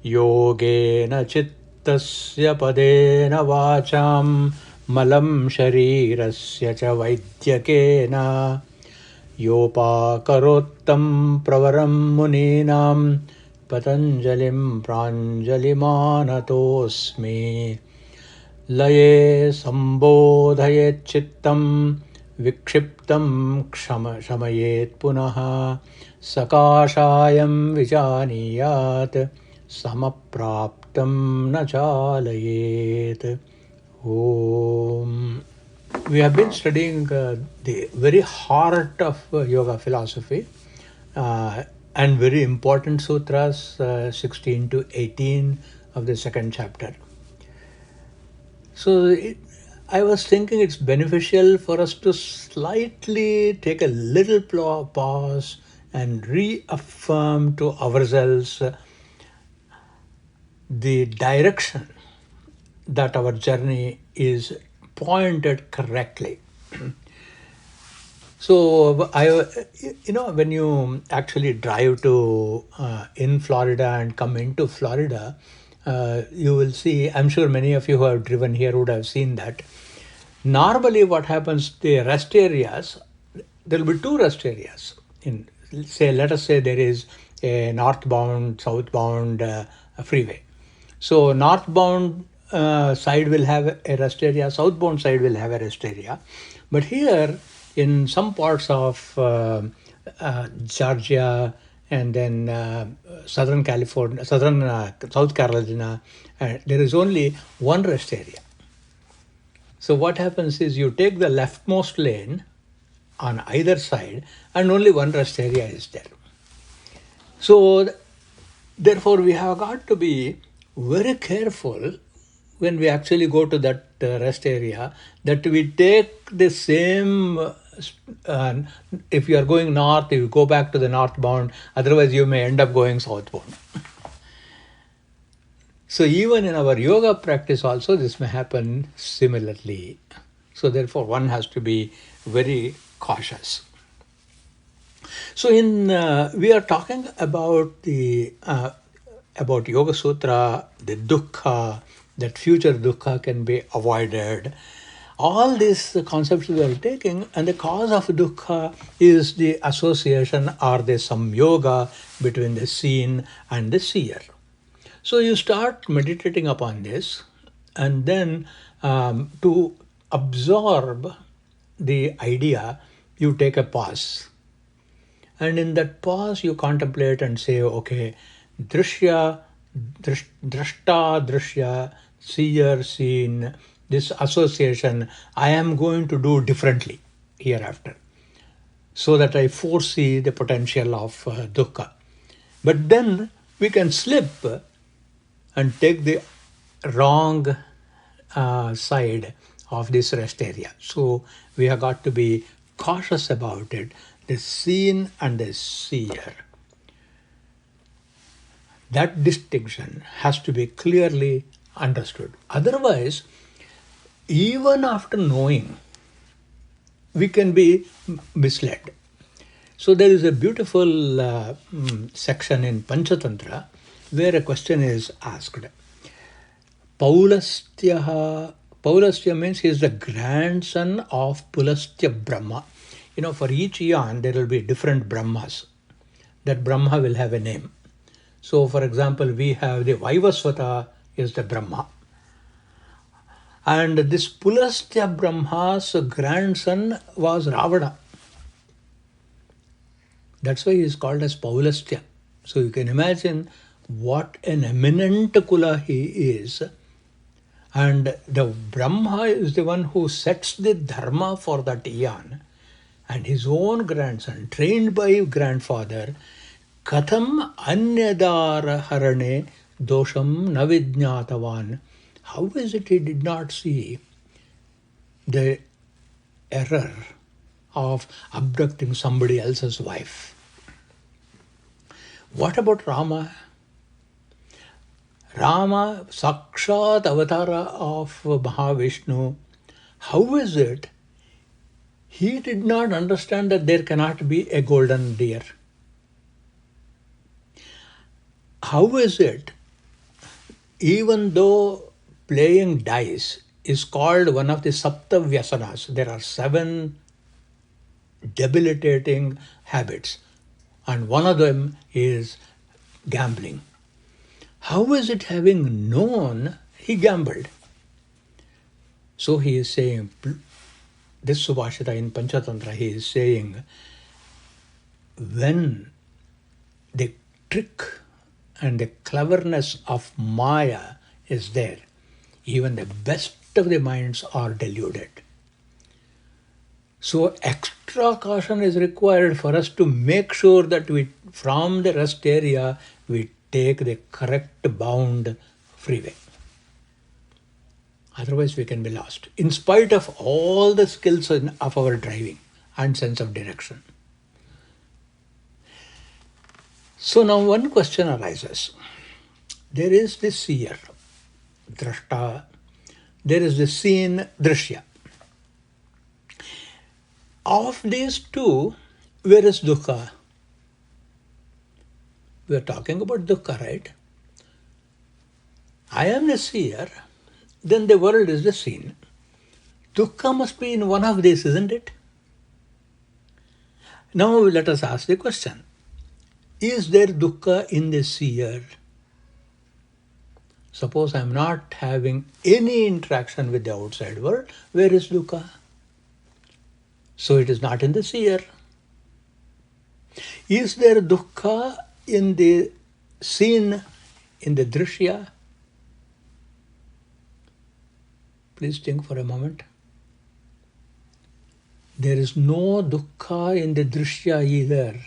Yogena chittasya padena vacham malam sharirasya cha vaidyakena yopakarottam pravaram muninam patanjalim pranjalimanatosmi लये संबोधयेत् चित्तं विक्षिप्तं शमयेत् पुनः सकाशायं विजानीयात् समप्राप्तं न चालयेत्. Om. We have been studying the very heart of yoga philosophy and very important sutras 16 to 18 of the second chapter. So I was thinking it's beneficial for us to slightly take a little pause and reaffirm to ourselves the direction that our journey is pointed correctly. So when you actually drive to in Florida and come into Florida, you will see, I'm sure many of you who have driven here would have seen that. Normally what happens, the rest areas, there will be two rest areas. Let us say there is a northbound, southbound freeway. So northbound side will have a rest area, southbound side will have a rest area. But here in some parts of Georgia, and then South Carolina, there is only one rest area. So what happens is you take the leftmost lane on either side and only one rest area is there. So therefore we have got to be very careful when we actually go to that rest area, that we take the same, if you are going north, you go back to the northbound, otherwise you may end up going southbound. So even in our yoga practice also this may happen similarly. So therefore one has to be very cautious. So we are talking about the about Yoga Sutra, the dukkha, that future dukkha can be avoided. All these concepts we are taking, and the cause of dukkha is the association or the samyoga between the seen and the seer. So you start meditating upon this, and then to absorb the idea, you take a pause. And in that pause, you contemplate and say, okay, drishya, drashta, drishya, seer, seen, this association, I am going to do differently hereafter, so that I foresee the potential of dukkha. But then we can slip and take the wrong side of this rest area. So we have got to be cautious about it, the seen and the seer. That distinction has to be clearly understood. Otherwise, even after knowing, we can be misled. So there is a beautiful section in Panchatantra where a question is asked. Paulastya means he is the grandson of Pulastya Brahma. For each eon there will be different Brahmas. That Brahma will have a name. So for example, we have the Vaivasvata is the Brahma. And this Pulastya Brahma's grandson was Ravana. That's why he is called as Paulastya. So you can imagine what an eminent Kula he is. And the Brahma is the one who sets the dharma for that eon. And his own grandson, trained by grandfather, Katham anyadara harane dosham navidnyatavan. How is it he did not see the error of abducting somebody else's wife? What about Rama? Rama, Sakshat Avatara of Mahavishnu. How is it he did not understand that there cannot be a golden deer? How is it even though playing dice is called one of the Sapta Vyasanas, there are 7 debilitating habits, and one of them is gambling. How is it, having known, he gambled? So he is saying, this Subhashita in Panchatantra, he is saying, when the trick and the cleverness of Maya is there, even the best of the minds are deluded. So extra caution is required for us to make sure that we, from the rest area, we take the correct bound freeway. Otherwise we can be lost, in spite of all the skills of our driving and sense of direction. So now one question arises. There is the seer, drashta. There is the seen, drishya. Of these two, where is dukkha? We are talking about dukkha, right? I am the seer, then the world is the seen. Dukkha must be in one of these, isn't it? Now let us ask the question. Is there dukkha in the seer? Suppose I am not having any interaction with the outside world, where is dukkha? So it is not in the seer. Is there dukkha in the seen, in the drishya? Please think for a moment. There is no dukkha in the drishya either.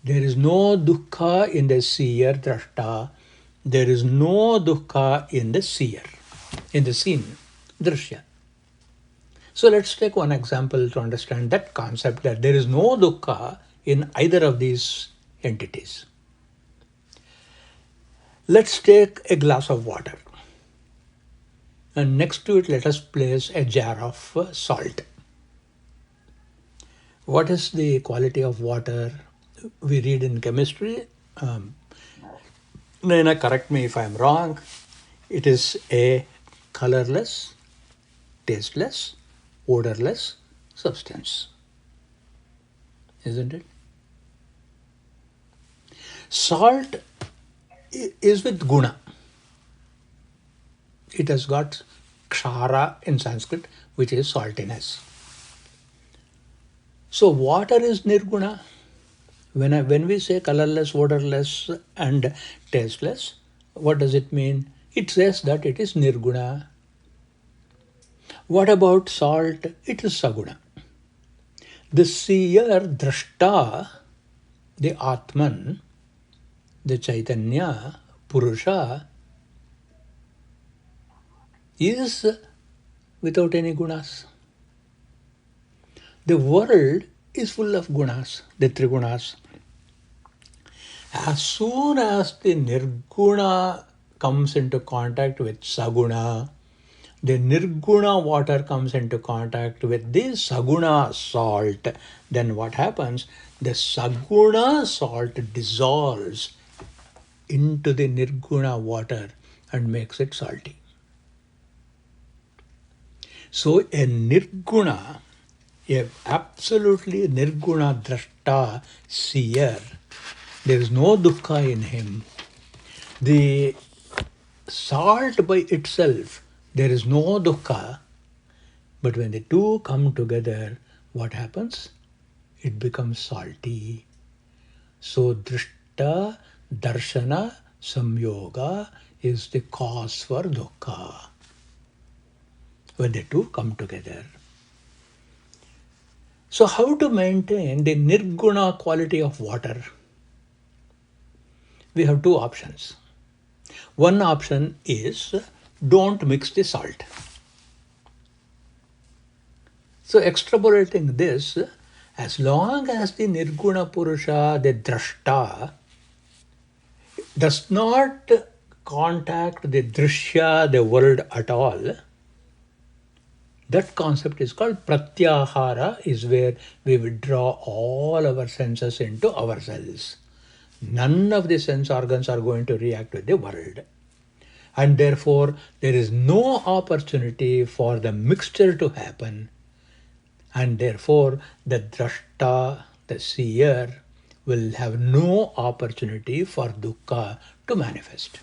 There is no dukkha in the seer, drashta. There is no dukkha in the seer, in the seen, drishya. So let's take one example to understand that concept, that there is no dukkha in either of these entities. Let's take a glass of water, and next to it let us place a jar of salt. What is the quality of water? We read in chemistry, Naina, correct me if I am wrong, it is a colorless, tasteless, odorless substance, isn't it? Salt is with guna. It has got kshara in Sanskrit, which is saltiness. So water is nirguna. When we say colorless, odorless and tasteless, what does it mean? It says that it is nirguna. What about salt? It is saguna. The seer, drashta, the Atman, the Chaitanya, Purusha, is without any gunas. The world is full of gunas, the trigunas. As soon as the nirguna comes into contact with saguna, the nirguna water comes into contact with the saguna salt, then what happens? The saguna salt dissolves into the nirguna water and makes it salty. So a nirguna, a absolutely nirguna drashta, seer, there is no dukkha in him. The salt by itself, there is no dukkha. But when the two come together, what happens? It becomes salty. So drishta, darshana, samyoga is the cause for dukkha. When the two come together. So how to maintain the nirguna quality of water? We have two options. One option is don't mix the salt. So extrapolating this, as long as the nirguna purusha, the drashta, does not contact the drishya, the world at all, that concept is called pratyahara, is where we withdraw all our senses into ourselves. none of the sense organs are going to react with the world. And therefore, there is no opportunity for the mixture to happen. And therefore, the drashta, the seer, will have no opportunity for dukkha to manifest.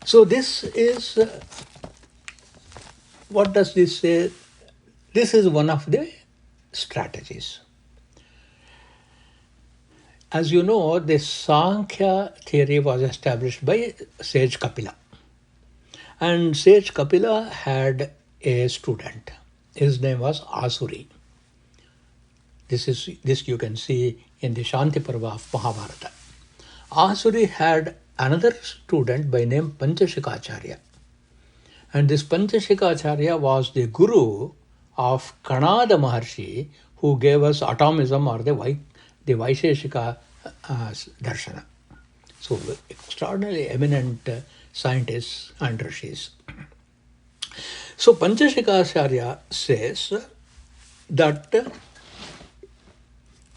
So this is, what does this say? This is one of the strategies. As you know, the Sankhya theory was established by sage Kapila. And sage Kapila had a student. His name was Asuri. This you can see in the Shanti Parva of Mahabharata. Asuri had another student by name Panchashikacharya. And this Panchashikacharya was the guru of Kanada Maharshi, who gave us atomism, or the Vaisheshika Darshana. So extraordinarily eminent scientists and rishis. So Panchashikacharya says that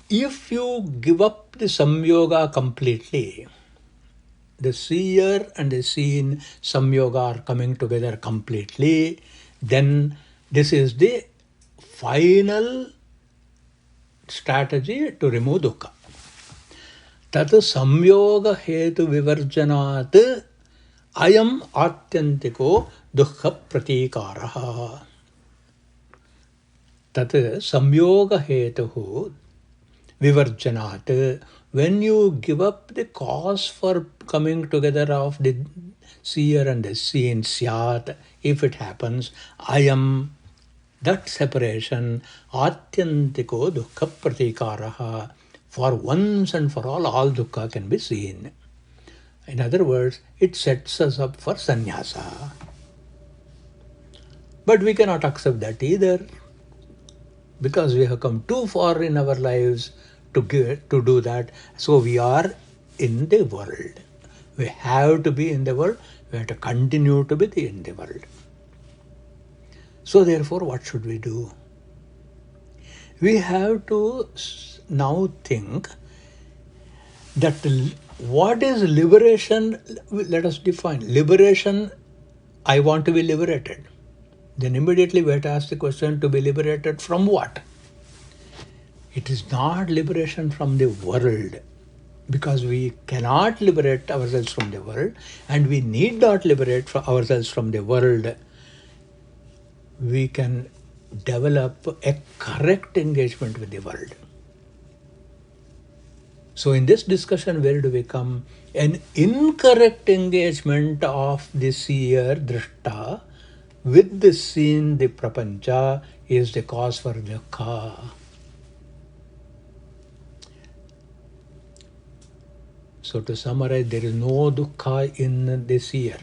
if you give up the samyoga completely, the seer and the seen samyoga are coming together completely, then this is the final strategy to remove dukkha. Tat samyoga hetu vivarjanat ayam atyantiko dukkha pratikaraha. Tat samyoga hetu vivarjanat. When you give up the cause for coming together of the seer and the seen, syat, if it happens, ayam, that separation, atyantiko dukkha pratikaraha. For once and for all dukkha can be seen. In other words, it sets us up for sannyasa. But we cannot accept that either, because we have come too far in our lives to do that. So we are in the world. We have to be in the world. We have to continue to be in the world. So therefore, what should we do? We have to now think that what is liberation. Let us define. Liberation, I want to be liberated. Then immediately we have to ask the question, to be liberated from what? It is not liberation from the world, because we cannot liberate ourselves from the world, and we need not liberate ourselves from the world. We can develop a correct engagement with the world. So in this discussion, where do we come? An incorrect engagement of the seer, drishta, with the seen, the prapancha, is the cause for dukkha. So to summarize, there is no dukkha in the seer.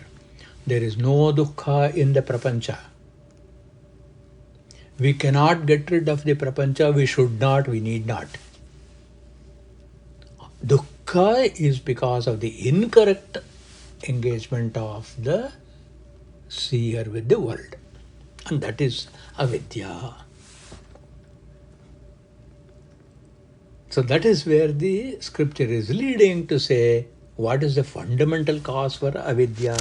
There is no dukkha in the prapancha. We cannot get rid of the prapancha. We should not, we need not. Dukkha is because of the incorrect engagement of the seer with the world. And that is avidya. So that is where the scripture is leading to say, what is the fundamental cause for avidya?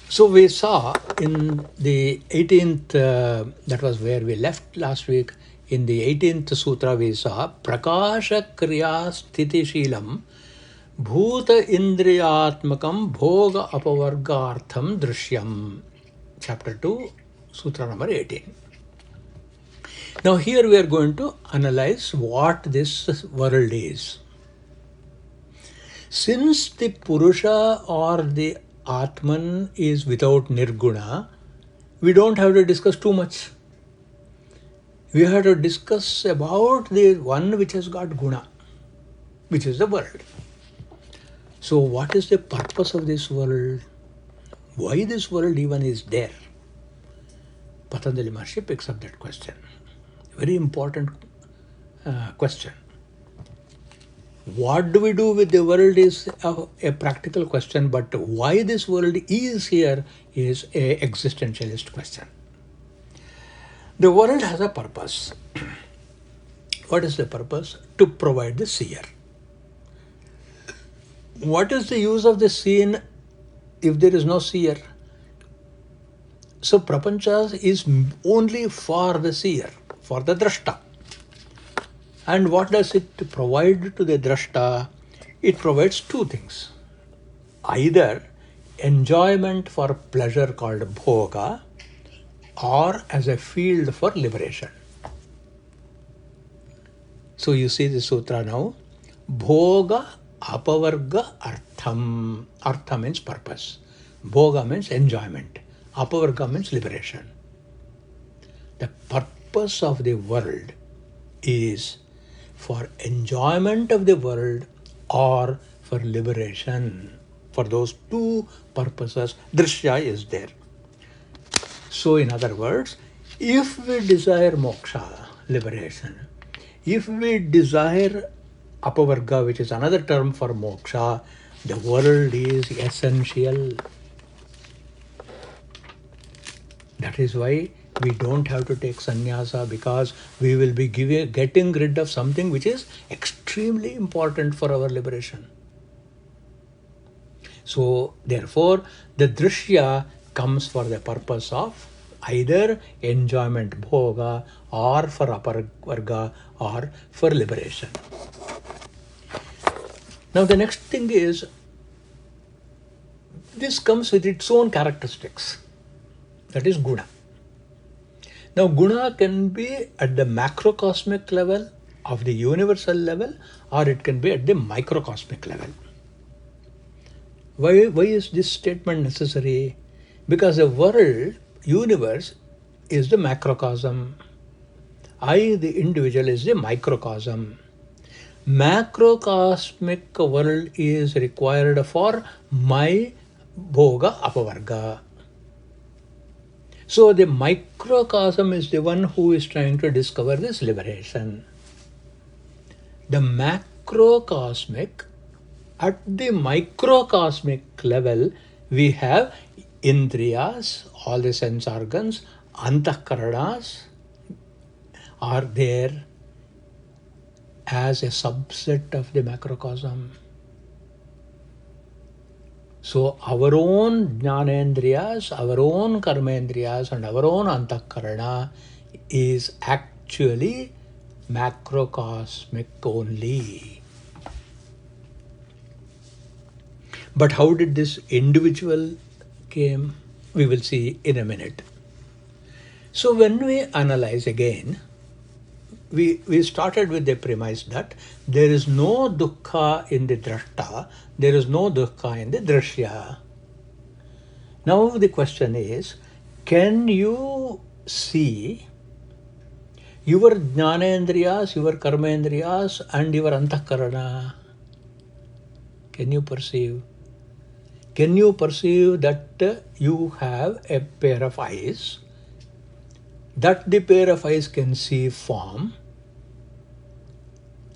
So we saw in the 18th, that was where we left last week, in the 18th sutra we saw, prakasha kriya sthiti shilam bhuta indriyatmakam bhoga apavargartham drishyam. Chapter 2, sutra number 18. Now here we are going to analyze what this world is. Since the Purusha or the Atman is without Nirguna, we don't have to discuss too much. We have to discuss about the one which has got Guna, which is the world. So what is the purpose of this world? Why this world even is there? Patanjali Maharshi picks up that question. Very important question. What do we do with the world is a practical question, but why this world is here is an existentialist question. The world has a purpose. What is the purpose? To provide the seer. What is the use of the scene if there is no seer? So prapancha is only for the seer, for the drashta. And what does it provide to the drashta? It provides two things. Either enjoyment for pleasure called bhoga, or as a field for liberation. So you see the sutra now. Bhoga apavarga artham. Artha means purpose. Bhoga means enjoyment. Apavarga means liberation. The purpose of the world is for enjoyment of the world or for liberation. For those two purposes, drishya is there. So in other words, if we desire moksha, liberation, if we desire apavarga, which is another term for moksha, the world is essential. That is why we don't have to take sannyasa, because we will be getting rid of something which is extremely important for our liberation. So therefore, the drishya comes for the purpose of either enjoyment bhoga or for apavarga or for liberation. Now the next thing is, this comes with its own characteristics. That is guna. Now guna can be at the macrocosmic level, of the universal level, or it can be at the microcosmic level. Why is this statement necessary? Because the world, universe, is the macrocosm. I, the individual, is the microcosm. Macrocosmic world is required for my bhoga apavarga. So the microcosm is the one who is trying to discover this liberation. The macrocosmic, at the microcosmic level, we have indriyas, all the sense organs, antahkaranas are there as a subset of the macrocosm. So our own jnanendriyas, our own karmendriyas and our own antahkarana is actually macrocosmic only. But how did this individual came? We will see in a minute. So when we analyze again, we started with the premise that there is no dukkha in the drashta, there is no dukkha in the drishya. Now the question is, can you see your jnanendriyas, your karmendriyas and your antahkarana? Can you perceive? Can you perceive that you have a pair of eyes, that the pair of eyes can see form,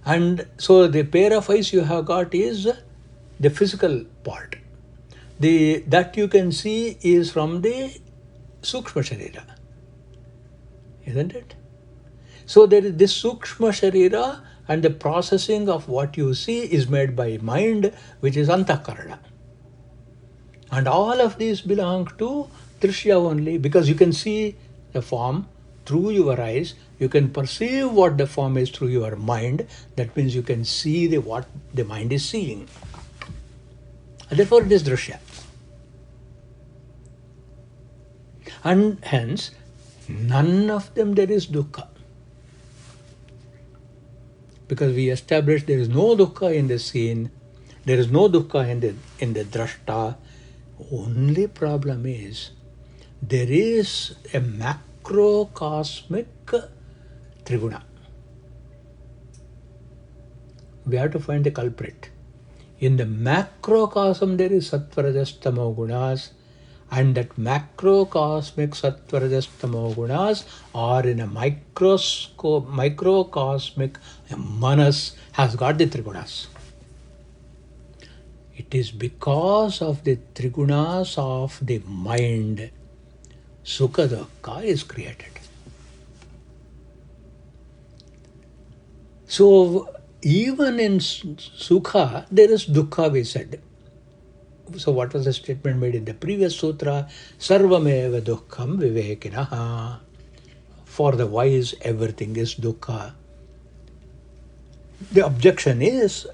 and so the pair of eyes you have got is the physical part. That you can see is from the sukshma sharira, isn't it? So there is this sukshma sharira, and the processing of what you see is made by mind, which is antahkarana. And all of these belong to drishya only, because you can see the form through your eyes, you can perceive what the form is through your mind. That means you can see what the mind is seeing. And therefore it is drishya. And hence, none of them there is dukkha. Because we established there is no dukkha in the scene, there is no dukkha in the drashta. Only problem is, there is a macrocosmic triguna. We have to find the culprit. In the macrocosm there is sattva-rajas tamo gunas, and that macrocosmic sattva-rajas tamo gunas are in a microcosmic manas has got the trigunas. It is because of the trigunas of the mind, sukha dukkha is created. So even in sukha, there is dukkha, we said. So what was the statement made in the previous sutra? Sarvameva dukkham vivekinaha. For the wise, everything is dukkha. The objection is,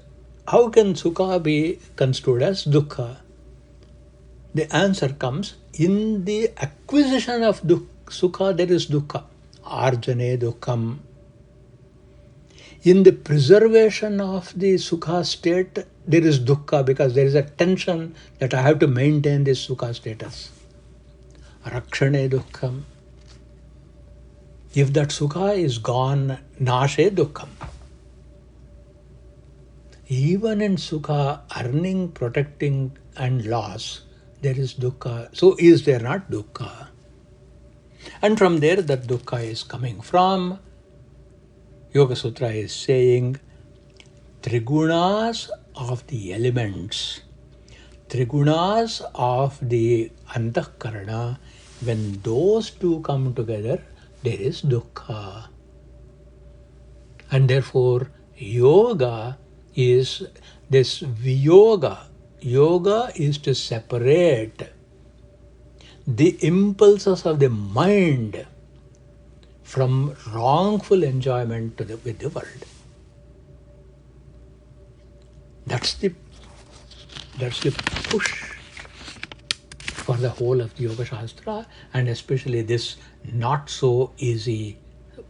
how can sukha be construed as dukkha? The answer comes, in the acquisition of sukha, there is dukkha. Arjane dukkham. In the preservation of the sukha state, there is dukkha because there is a tension that I have to maintain this sukha status. Rakshane dukkham. If that sukha is gone, nashe dukkham. Even in sukha, earning, protecting, and loss, there is dukkha. So is there not dukkha? And from there, that dukkha is coming from. Yoga Sutra is saying, Trigunas of the elements, Trigunas of the Antahkarana, when those two come together, there is dukkha. And therefore, yoga is this viyoga. Yoga is to separate the impulses of the mind from wrongful enjoyment with the world. That's the push for the whole of the Yoga Shastra, and especially this not so easy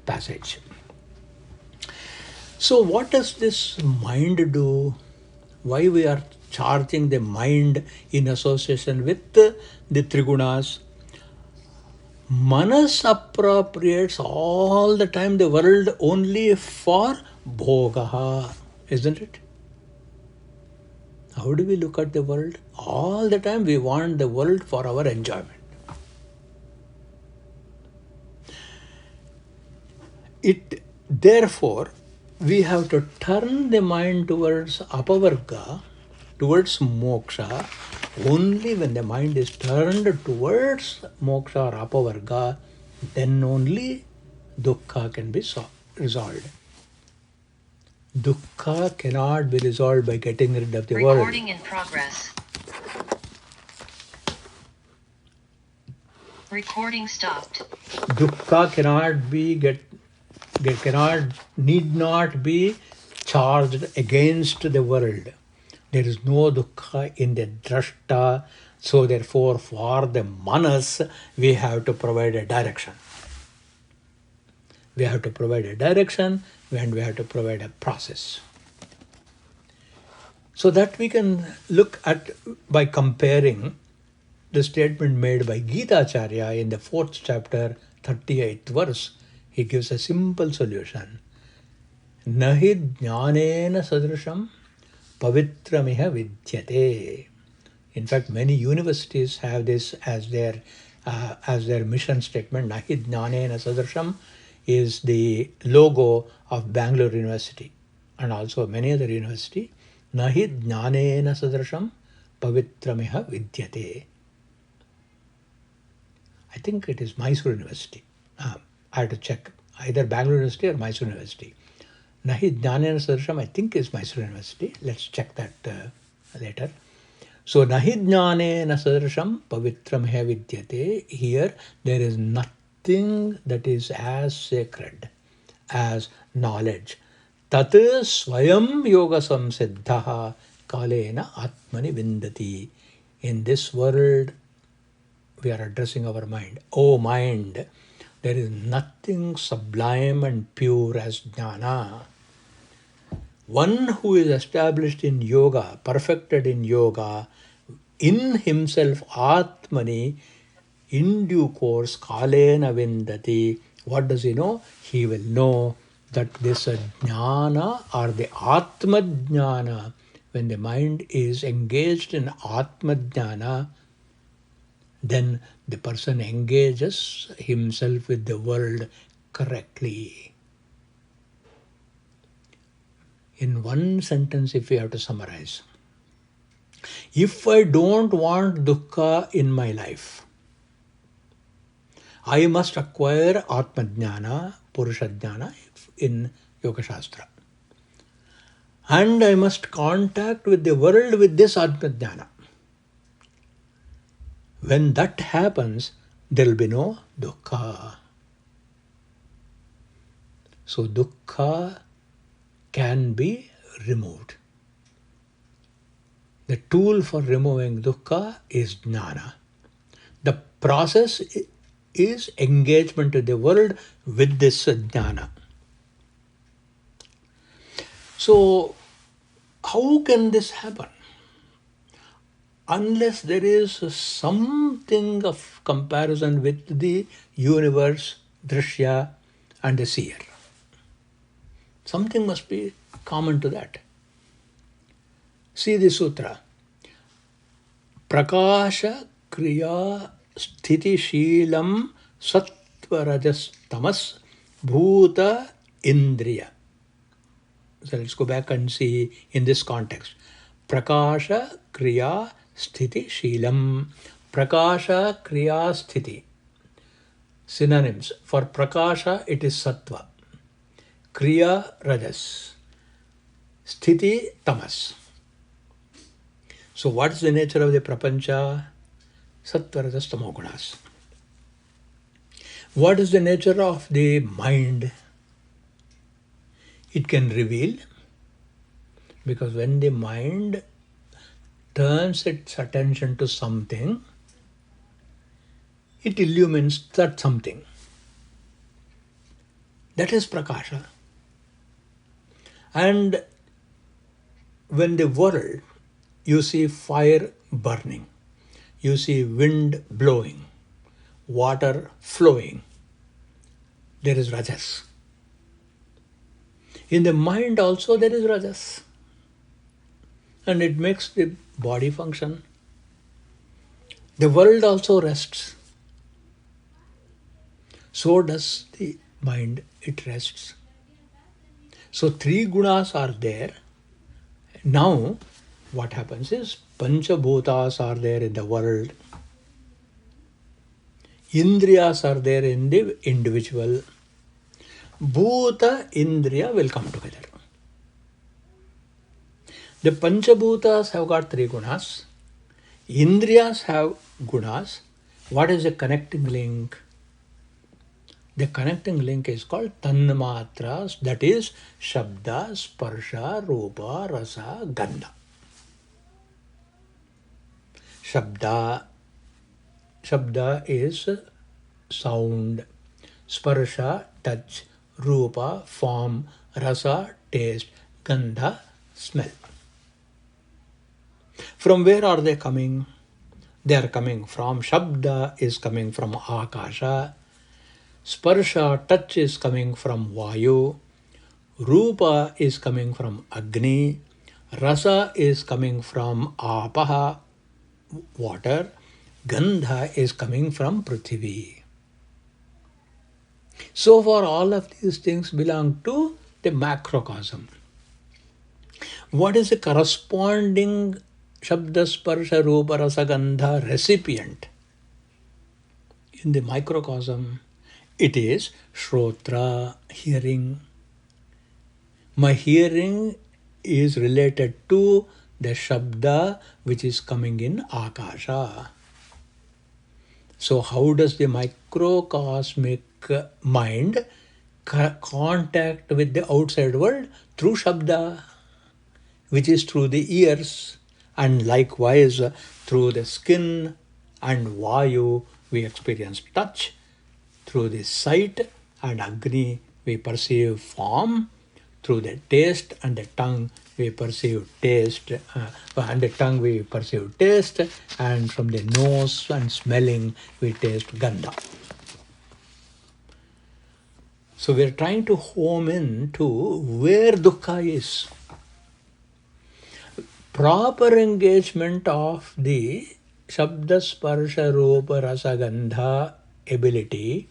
passage. So what does this mind do? Why we are charging the mind in association with the Trigunas? Manas appropriates all the time the world only for bhogaha, isn't it? How do we look at the world? All the time we want the world for our enjoyment. Therefore, we have to turn the mind towards apavarga, towards moksha. Only when the mind is turned towards moksha or apavarga, then only dukkha can be resolved. Dukkha cannot be resolved by getting rid of the world. Recording in progress. Recording stopped. Dukkha need not be charged against the world. There is no dukkha in the drashta. So therefore, for the manas, we have to provide a direction. We have to provide a direction and we have to provide a process. So that we can look at by comparing the statement made by Gita Acharya in the 4th chapter, 38th verse. He gives a simple solution. Nahi jnanena sadrisham pavitramiha vidyate. In fact, many universities have this as their mission statement. Nahi jnanena sadrisham is the logo of Bangalore University and also many other universities. Nahi jnanena sadrisham pavitramiha vidyate. I think it is Mysore University. I have to check. Either Bangalore University or Mysore University. Nahi jnanena sadrisham, I think is Mysore University. Let's check that later. So, nahi jnanena sadrisham pavitramha vidyate. Here, there is nothing that is as sacred as knowledge. Tat swayam yoga samsiddhaha kalena atmani vindati. In this world, we are addressing our mind. Oh mind, there is nothing sublime and pure as jnana. One who is established in yoga, perfected in yoga, in himself atmani, in due course, kalena vindati. What does he know? He will know that this jnana or the atma jnana, when the mind is engaged in atma jnana, then the person engages himself with the world correctly. In one sentence, if we have to summarize, if I don't want dukkha in my life, I must acquire Atma Jnana, Purusha Jnana in Yoga Shastra. And I must contact with the world with this Atma-jnana. When that happens, there will be no dukkha. So dukkha can be removed. The tool for removing dukkha is jnana. The process is engagement with the world with this jnana. So how can this happen? Unless there is something of comparison with the universe, drishya, and the seer. Something must be common to that. See the sutra. Prakasha kriya sthiti sheelam sattva rajas tamas bhuta indriya. So let's go back and see in this context. Prakasha kriya sthiti sheelam. Prakasha kriya sthiti. Synonyms. For prakasha it is sattva. Kriya rajas. Sthiti tamas. So what is the nature of the prapancha? Sattva rajas tamo gunas. What is the nature of the mind? It can reveal, because when the mind turns its attention to something, it illumines that something. That is prakasha. And when the world, you see fire burning, you see wind blowing, water flowing, there is rajas. In the mind also there is rajas. And it makes the body function. The world also rests. So does the mind, it rests. So three gunas are there. Now what happens is Panchabhutas are there in the world. Indriyas are there in the individual. Bhuta, Indriya will come together. The Panchabhutas have got three gunas. Indriyas have gunas. What is the connecting link? The connecting link is called Tanmatras, that is Shabda, Sparsha, Rupa, Rasa, Gandha. Shabda is sound, Sparsha, touch, Rupa, form, Rasa, taste, Gandha, smell. From where are they coming? They are coming from Shabda is coming from Akasha. Sparsha, touch is coming from Vayu. Rupa is coming from Agni. Rasa is coming from Apaha, water. Gandha is coming from Prithvi. So far all of these things belong to the macrocosm. What is the corresponding Shabda, Sparsha, Rupa, Rasa, Gandha recipient in the microcosm? It is Shrotra, hearing. My hearing is related to the Shabda which is coming in Akasha. So how does the microcosmic mind contact with the outside world? Through Shabda, which is through the ears, and likewise through the skin and Vayu we experience touch. Through the sight and Agni we perceive form. Through the taste and the tongue we perceive taste, and the tongue we perceive taste, and from the nose and smelling we taste Gandha. So we are trying to home in to where dukkha is. Proper engagement of the Shabda, Sparsha, Rupa, Rasa, Gandha ability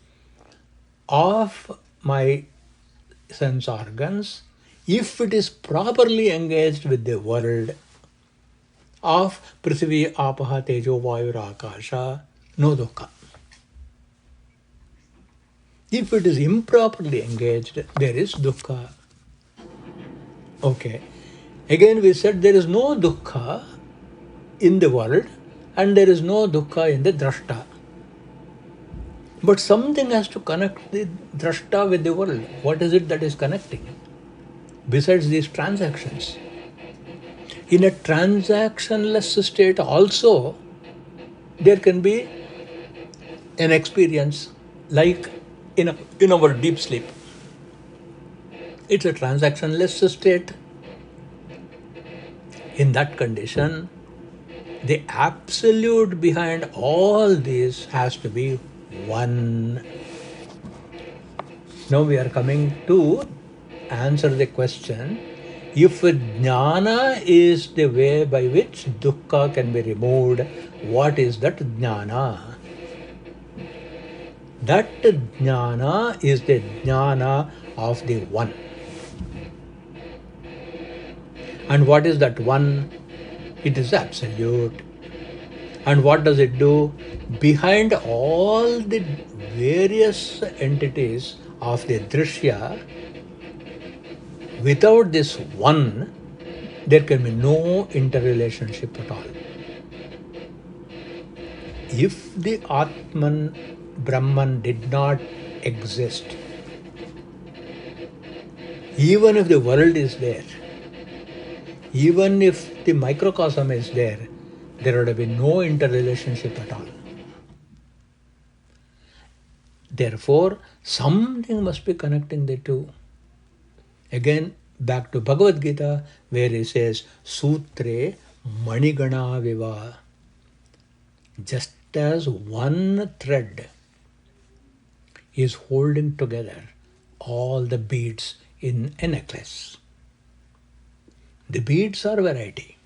of my sense organs, if it is properly engaged with the world of Prithvi, Apaha, Tejo, Vayu, Akasha, no dukkha. If it is improperly engaged, there is dukkha. Okay. Again, we said there is no dukkha in the world and there is no dukkha in the drashta. But something has to connect the drashta with the world. What is it that is connecting? Besides these transactions. In a transactionless state also, there can be an experience like in our deep sleep. It's a transactionless state. In that condition, the absolute behind all this has to be one. Now we are coming to answer the question, if jnana is the way by which dukkha can be removed, what is that jnana? That jnana is the jnana of the one. And what is that one? It is absolute. And what does it do? Behind all the various entities of the drishya, without this one, there can be no interrelationship at all. If the Atman, Brahman did not exist, even if the world is there, even if the microcosm is there, there would have been no interrelationship at all. Therefore, something must be connecting the two. Again, back to Bhagavad Gita, where he says, Sutre Manigana Viva. Just as one thread is holding together all the beads in a necklace. The beads are variety.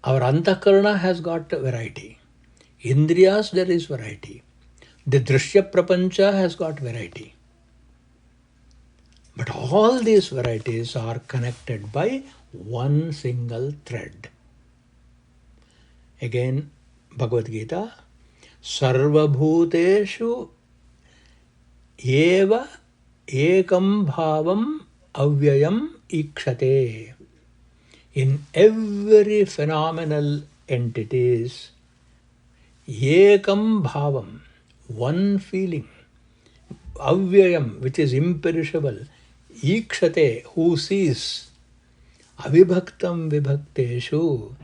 Our antakarana has got variety. Indriyas, there is variety. The drishya prapancha has got variety. But all these varieties are connected by one single thread. Again, Bhagavad Gita, Sarvabhuteshu eva ekam bhavam avyayam ikshate. In every phenomenal entities, ekam bhavam, one feeling, avyayam, which is imperishable, ikshate, who sees, avibhaktam vibhakteshu,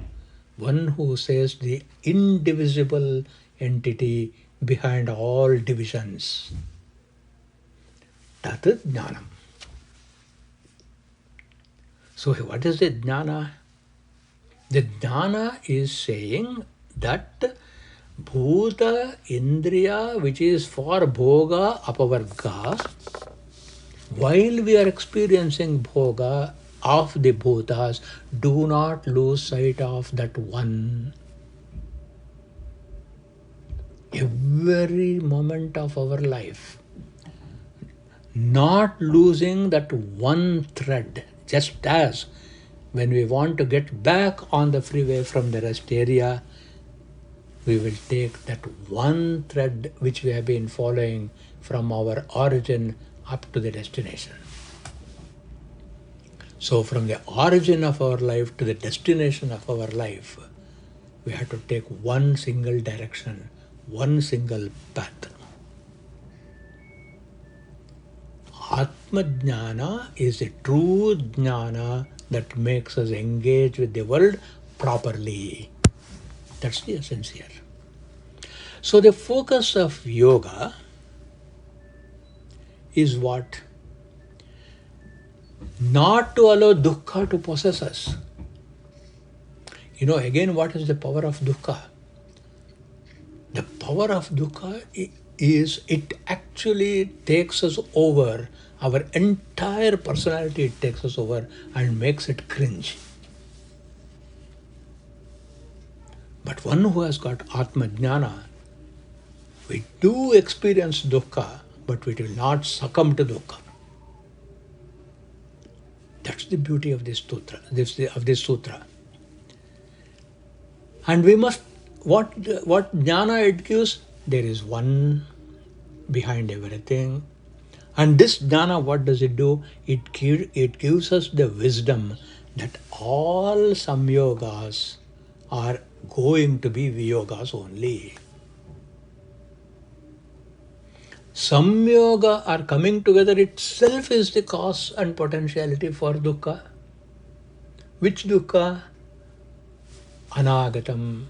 one who says the indivisible entity behind all divisions. Tat jnanam. So what is the jnana? The jnana is saying that bhuta indriya, which is for bhoga apavarga, while we are experiencing bhoga of the bhutas, do not lose sight of that one. Every moment of our life, not losing that one thread, just as when we want to get back on the freeway from the rest area, we will take that one thread which we have been following from our origin up to the destination. So from the origin of our life to the destination of our life, we have to take one single direction, one single path. Atma Jnana is a true Jnana that makes us engage with the world properly. That's the essence here. So the focus of yoga is what? Not to allow dukkha to possess us. Again, what is the power of dukkha? The power of dukkha is it actually takes us over. Our entire personality, it takes us over and makes it cringe. But one who has got Atma Jnana, we do experience dukkha, but we will not succumb to dukkha. That's the beauty of this sutra. And we must, what jnana it gives? There is one behind everything. And this jnana, what does it do? It gives us the wisdom that all samyogas are going to be viyogas only. Samyoga are coming together itself is the cause and potentiality for dukkha. Which dukkha? Anagatam.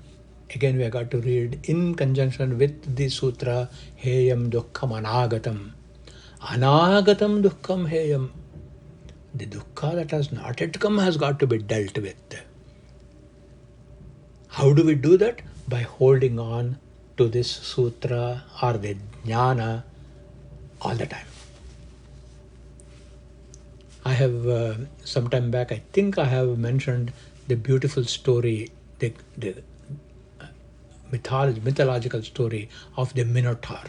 Again, we have got to read in conjunction with the sutra, Heyam Dukkham Anagatam. Anagatam Dukkham Heyam. The dukkha that has not yet come has got to be dealt with. How do we do that? By holding on to this sutra or the jnana all the time. I have, some time back, I think I have mentioned the beautiful story, the mythological story of the Minotaur.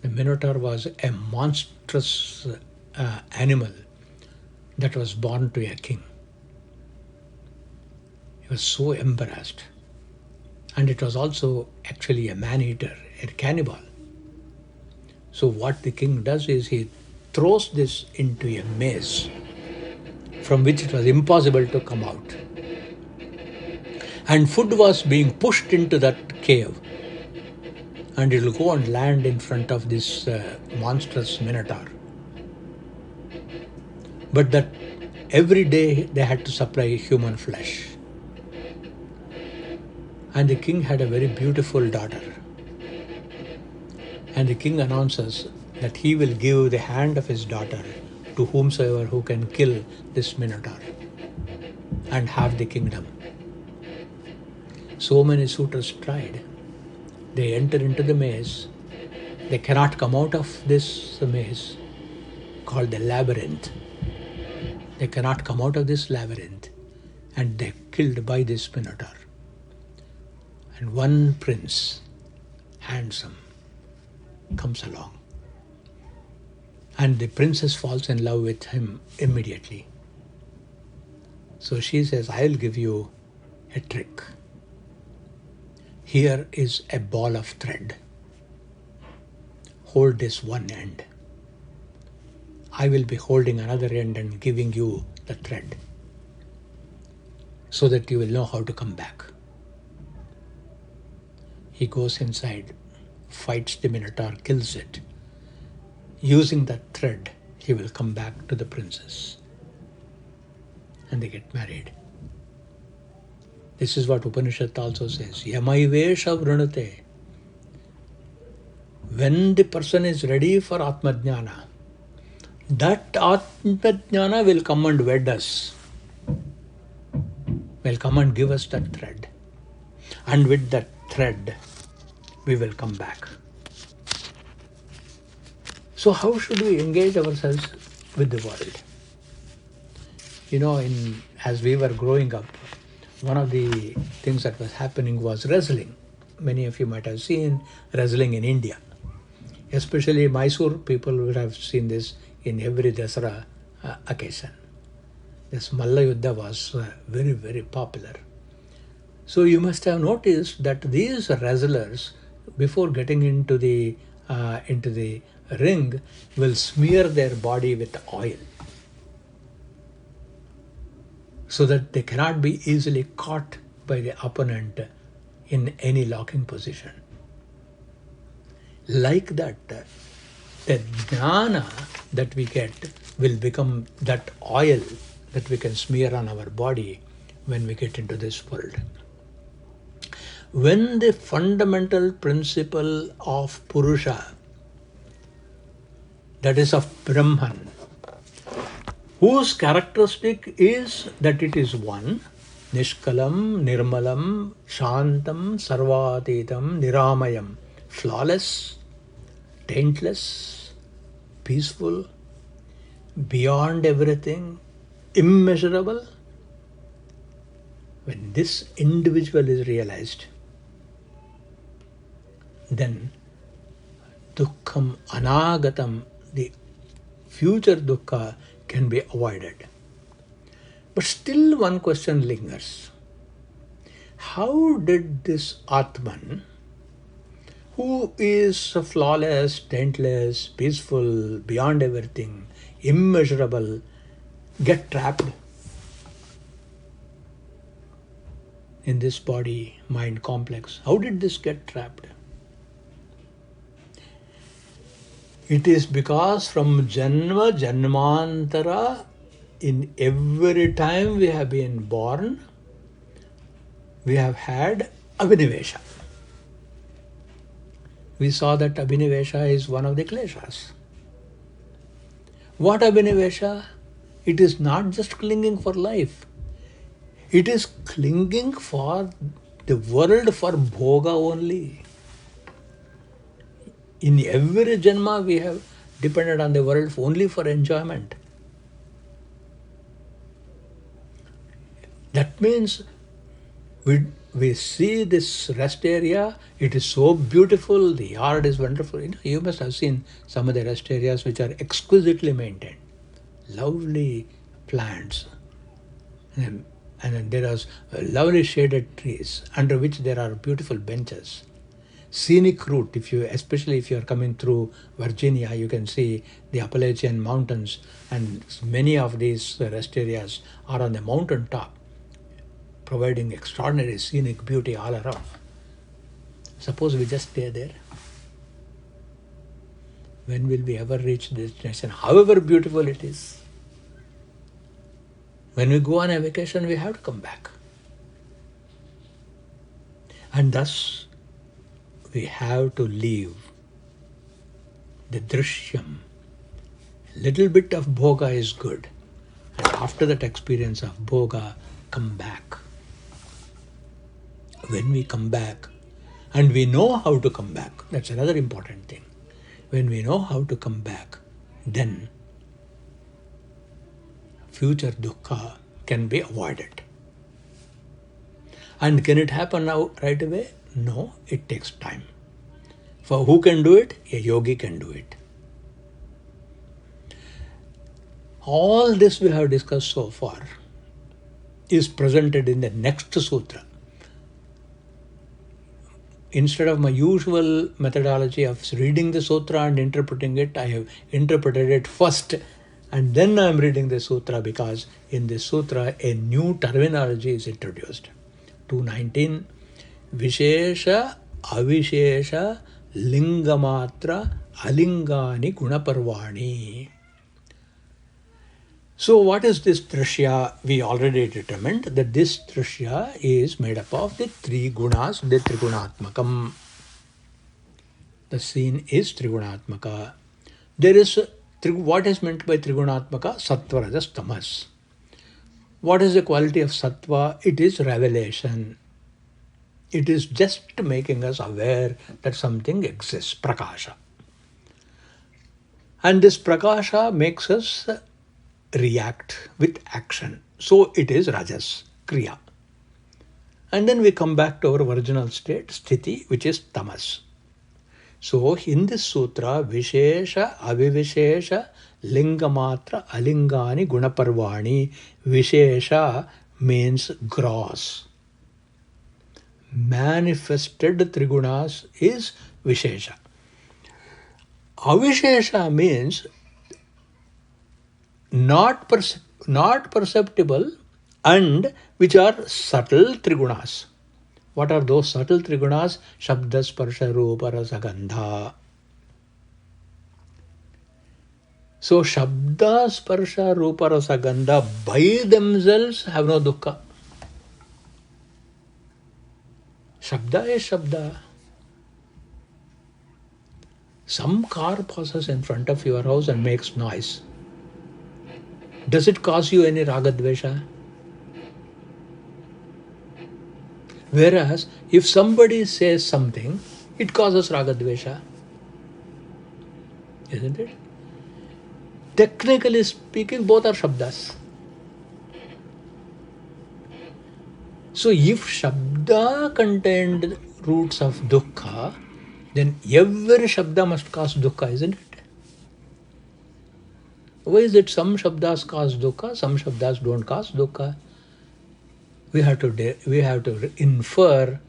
The Minotaur was a monstrous animal that was born to a king. He was so embarrassed. And it was also actually a man-eater, a cannibal. So what the king does is he throws this into a maze from which it was impossible to come out. And food was being pushed into that cave. And it will go and land in front of this monstrous Minotaur. But that every day they had to supply human flesh. And the king had a very beautiful daughter. And the king announces that he will give the hand of his daughter to whomsoever who can kill this Minotaur and have the kingdom. So many suitors tried. They enter into the maze. They cannot come out of this maze called the labyrinth. They cannot come out of this labyrinth, and they're killed by this Minotaur. And one prince, handsome, comes along. And the princess falls in love with him immediately. So she says, I'll give you a trick. Here is a ball of thread. Hold this one end. I will be holding another end and giving you the thread so that you will know how to come back. He goes inside, fights the Minotaur, kills it. Using that thread, he will come back to the princess. And they get married. This is what Upanishad also says. Yamaivesha vrunate. When the person is ready for Atmajnana, that Atmajnana will come and wed us. Will come and give us that thread. And with that thread, we will come back. So how should we engage ourselves with the world? You know, as we were growing up, one of the things that was happening was wrestling. Many of you might have seen wrestling in India. Especially Mysore people would have seen this in every Dasara occasion. This Malla Yuddha was very, very popular. So you must have noticed that these wrestlers, before getting into the ring, will smear their body with oil so that they cannot be easily caught by the opponent in any locking position. Like that, the jnana that we get will become that oil that we can smear on our body when we get into this world. When the fundamental principle of Purusha, that is of Brahman, whose characteristic is that it is one, Nishkalam, Nirmalam, Shantam, Sarvatitam, Niramayam, flawless, taintless, peaceful, beyond everything, immeasurable. When this individual is realized, then dukkham anagatam, the future dukkha, can be avoided. But still one question lingers. How did this Atman Who is flawless, taintless, peaceful, beyond everything, immeasurable, get trapped in this body mind complex? How did this get trapped? It is because from Janma Janmantara, in every time we have been born, we have had Abhinivesha. We saw that Abhinivesha is one of the kleshas. What Abhinivesha? It is not just clinging for life. It is clinging for the world for bhoga only. In every janma we have depended on the world only for enjoyment. That means we see this rest area, it is so beautiful, the yard is wonderful. You must have seen some of the rest areas which are exquisitely maintained. Lovely plants. And then there are lovely shaded trees under which there are beautiful benches. Scenic route, especially if you are coming through Virginia, you can see the Appalachian Mountains, and many of these rest areas are on the mountain top, providing extraordinary scenic beauty all around. Suppose we just stay there. When will we ever reach this destination, however beautiful it is? When we go on a vacation, we have to come back. And thus, we have to leave the drishyam. Little bit of bhoga is good. And after that experience of bhoga, come back. When we come back, and we know how to come back, that's another important thing. When we know how to come back, then future dukkha can be avoided. And can it happen now right away? No, it takes time. For who can do it? A yogi can do it. All this we have discussed so far is presented in the next sutra. Instead of my usual methodology of reading the sutra and interpreting it, I have interpreted it first and then I am reading the sutra, because in the sutra a new terminology is introduced. 219, Vishesha, Avishesha, Lingamatra, Alingani, Gunaparvani. So what is this drishya? We already determined that this drishya is made up of the three gunas, the trigunatmakam. The scene is trigunatmaka. There is what is meant by trigunatmaka? Sattva, rajas, tamas. What is the quality of sattva? It is revelation. It is just making us aware that something exists, prakasha. And this prakasha makes us react with action. So it is rajas, kriya. And then we come back to our original state, sthiti, which is tamas. So in this sutra, Vishesha, Avivishesha, Lingamatra, Alingani, Gunaparvani. Vishesha means gross. Manifested trigunas is Vishesha. Avishesha means not perceptible and which are subtle trigunas. What are those subtle trigunas? Shabda, Sparsha, Rupa, Rasa, Gandha. So Shabda, Sparsha, Rupa, Rasa, Gandha by themselves have no dukkha. Shabda is Shabda. Some car passes in front of your house and makes noise. Does it cause you any ragadvesha? Whereas, if somebody says something, it causes ragadvesha. Isn't it? Technically speaking, both are shabdas. So if shabda contained roots of dukkha, then every shabda must cause dukkha, isn't it? Why is it some shabdas cause dukkha, some shabdas don't cause dukkha? We have to infer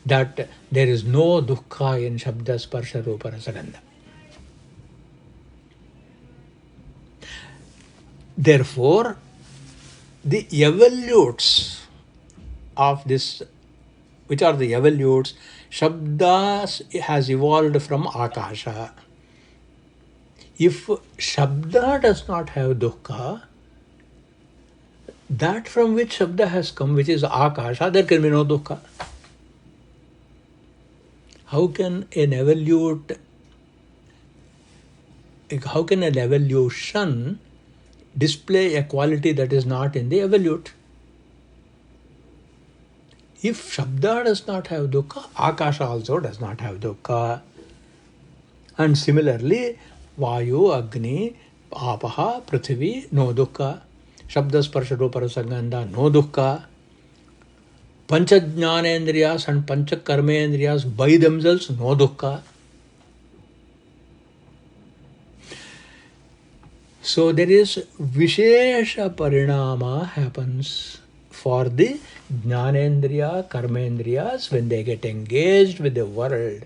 that there is no dukkha in Shabda, Sparsha, Rupa, Rasa, Gandha. Therefore, the evolutes of this, which are the evolutes, Shabda has evolved from Akasha. If Shabda does not have dukkha, that from which Shabda has come, which is Akasha, there can be no dukkha. How can an evolution display a quality that is not in the evolute? If Shabda does not have dukkha, Akasha also does not have dukkha. And similarly, Vayu, Agni, Apaha, Prithvi, no dukkha. Shabda, Sparsha, Rupa, Rasa, Gandha, no dukkha. Pancha Jnanendriyas and Pancha Karmendriyas by themselves, no dukkha. So there is Vishesha Parinama happens for the Jnanendriya, Karmendriyas when they get engaged with the world.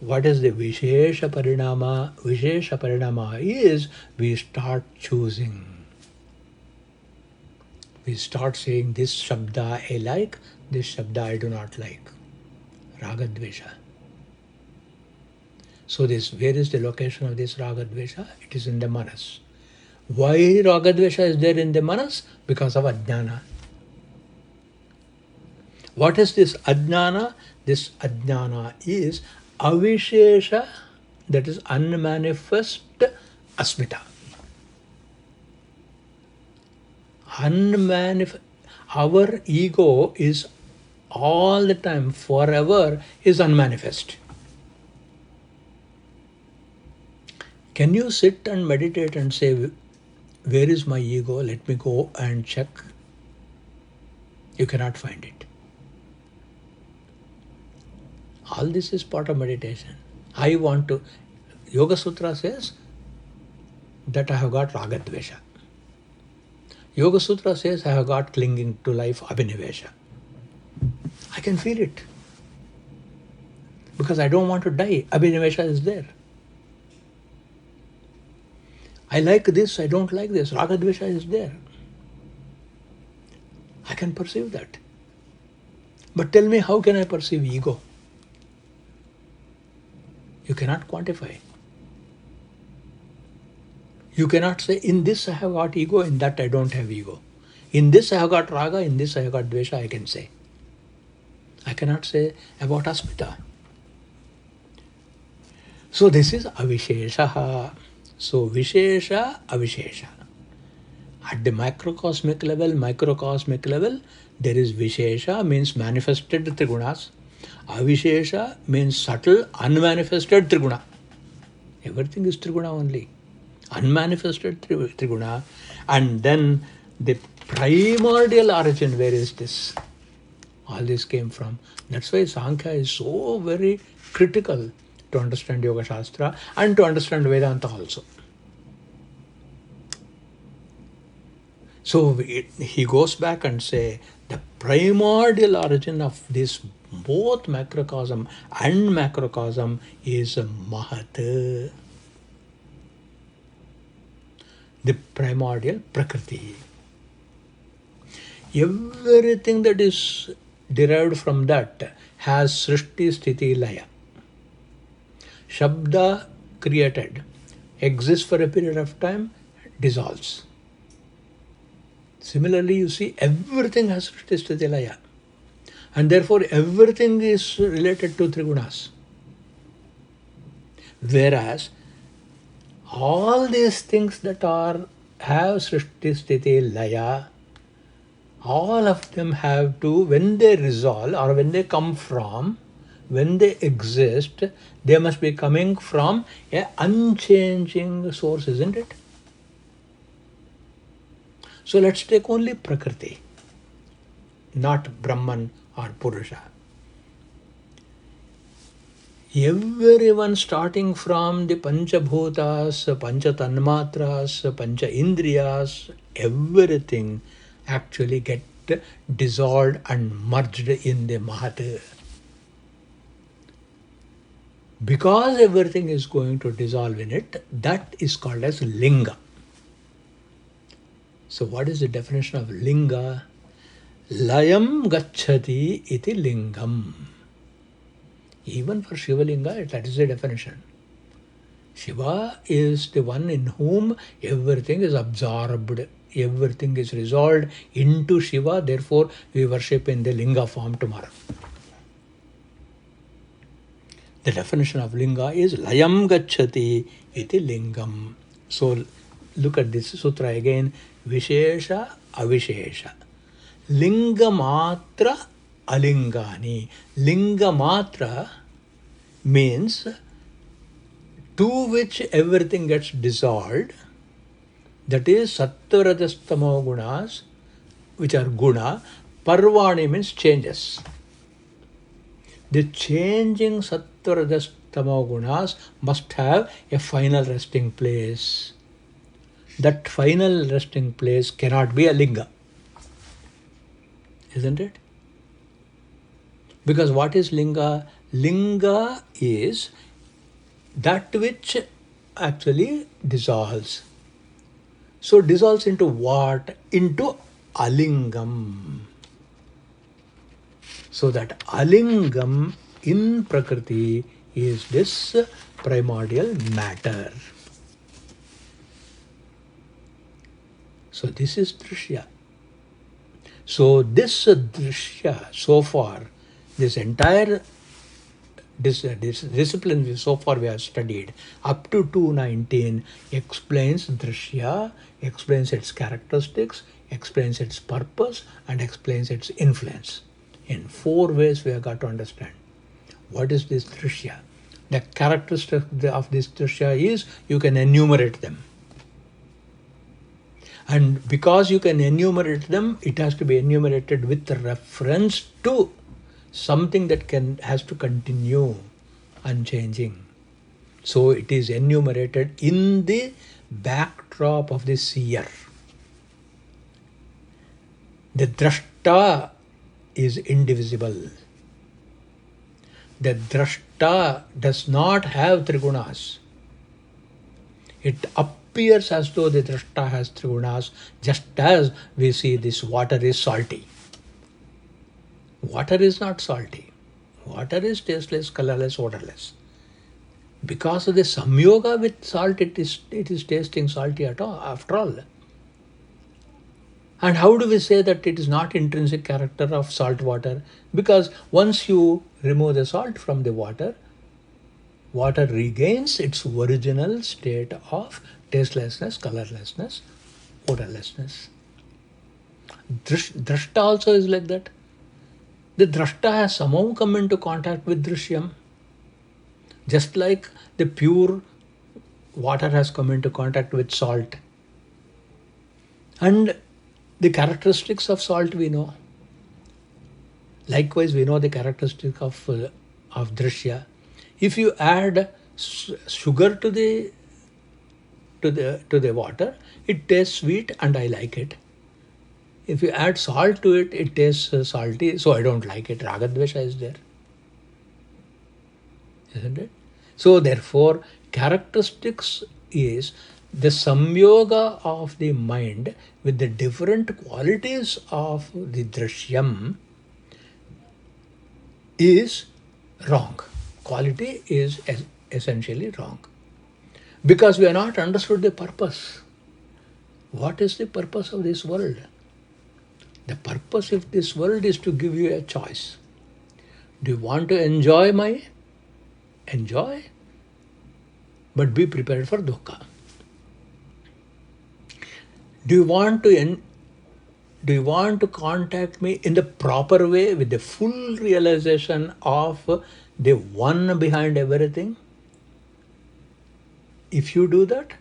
What is the Vishesha Parinama? Vishesha Parinama is we start choosing. We start saying this Shabda I like, this Shabda I do not like. Ragadvesha. So where is the location of this Ragadvesha? It is in the Manas. Why Ragadvesha is there in the Manas? Because of Ajnana. What is this Ajnana? This Ajnana is Avishesha, that is unmanifest Asmita. Our ego is all the time, forever, is unmanifest. Can you sit and meditate and say, where is my ego? Let me go and check. You cannot find it. All this is part of meditation. Yoga Sutra says that I have got Ragadvesha. Yoga Sutra says I have got clinging to life, Abhinivesha. I can feel it. Because I don't want to die. Abhinivesha is there. I like this, I don't like this. Ragadvesha is there. I can perceive that. But tell me, how can I perceive ego? You cannot quantify. You cannot say, in this I have got ego, in that I don't have ego. In this I have got raga, in this I have got dvesha, I can say. I cannot say about asmita. So this is avishesha. So vishesha, avishesha. At the microcosmic level, there is vishesha, means manifested trigunas. Avishesha means subtle, unmanifested triguna. Everything is triguna only. Unmanifested triguna. And then the primordial origin, where is this? All this came from. That's why Sankhya is so very critical to understand Yoga Shastra and to understand Vedanta also. So he goes back and say the primordial origin of this both macrocosm and macrocosm is Mahat. The primordial Prakriti. Everything that is derived from that has Srishti, Sthiti, Laya. Shabda created, exists for a period of time, dissolves. Similarly, you see, everything has Srishti, Sthiti, Laya. And therefore, everything is related to Trigunas. Whereas, all these things that have Srishti, Sthiti, Laya, all of them have to, when they resolve or when they come from, when they exist, they must be coming from an unchanging source, isn't it? So let's take only Prakriti, not Brahman or Purusha. Everyone starting from the Panchabhutas, Panchatanmatras, Pancha Indriyas, everything actually get dissolved and merged in the Mahat. Because everything is going to dissolve in it, that is called as Linga. So what is the definition of Linga? Layam gacchati iti lingam. Even for Shiva Linga, that is the definition. Shiva is the one in whom everything is absorbed, everything is resolved into Shiva, therefore we worship in the Linga form tomorrow. The definition of Linga is Layam gacchati iti lingam. So look at this sutra again. Vishesha avishesha. Linga matra alingani. Linga matra means to which everything gets dissolved. That is sattva rajas tamo gunas, which are guna. Parvani means changes. The changing sattva rajas tamo gunas must have a final resting place. That final resting place cannot be a linga. Isn't it? Because what is linga? Linga is that which actually dissolves. So dissolves into what? Into alingam. So that alingam in Prakriti is this primordial matter. So this is Drishya. So this Drishya, so far, this entire this discipline so far we have studied up to 219 explains Drishya, explains its characteristics, explains its purpose, and explains its influence. In 4 ways we have got to understand. What is this Drishya? The characteristic of this Drishya is you can enumerate them. And because you can enumerate them, it has to be enumerated with reference to something that has to continue unchanging. So it is enumerated in the backdrop of the seer. The drashta is indivisible. The drashta does not have trigunas. It appears as though the drashta has trigunas, just as we see this water is salty. Water is not salty. Water is tasteless, colorless, odorless. Because of the samyoga with salt, it is tasting salty at all, after all. And how do we say that it is not intrinsic character of salt water? Because once you remove the salt from the water, water regains its original state of tastelessness, colorlessness, odorlessness. Drashta also is like that. The drashta has somehow come into contact with drishyam, just like the pure water has come into contact with salt. And the characteristics of salt we know. Likewise, we know the characteristic of drishya. If you add sugar to the water, it tastes sweet and I like it. If you add salt to it, it tastes salty, so I don't like it. Ragadvesha is there. Isn't it? So therefore, characteristics is the samyoga of the mind with the different qualities of the drishyam is wrong. Quality is essentially wrong. Because we have not understood the purpose. What is the purpose of this world? The purpose of this world is to give you a choice. Do you want to enjoy Maya? Enjoy, but be prepared for dukkha. Do you want to contact me in the proper way with the full realization of the one behind everything? If you do that,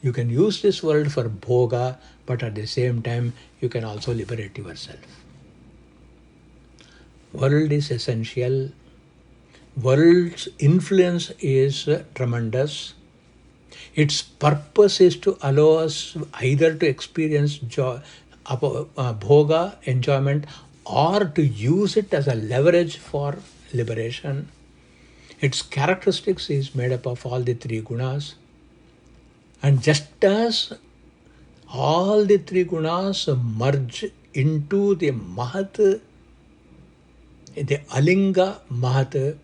you can use this world for bhoga, but at the same time, you can also liberate yourself. World is essential. World's influence is tremendous. Its purpose is to allow us either to experience joy, bhoga, enjoyment, or to use it as a leverage for liberation. Its characteristics is made up of all the three gunas. And just as all the three gunas merge into the Mahat, the Alinga Mahat,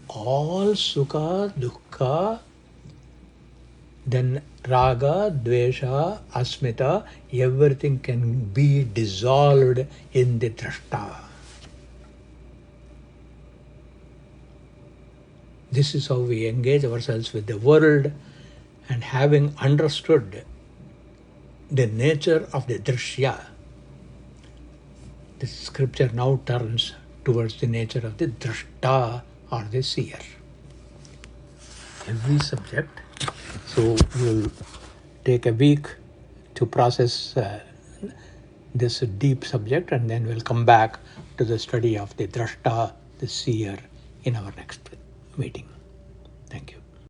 all Sukha, Dukkha, then Raga, Dvesha, Asmita, everything can be dissolved in the Drashta. This is how we engage ourselves with the world, and having understood the nature of the Drishya, the scripture now turns towards the nature of the Drashta or the seer. Every subject. So we'll take a week to process this deep subject, and then we'll come back to the study of the Drashta, the seer, in our next meeting. Thank you.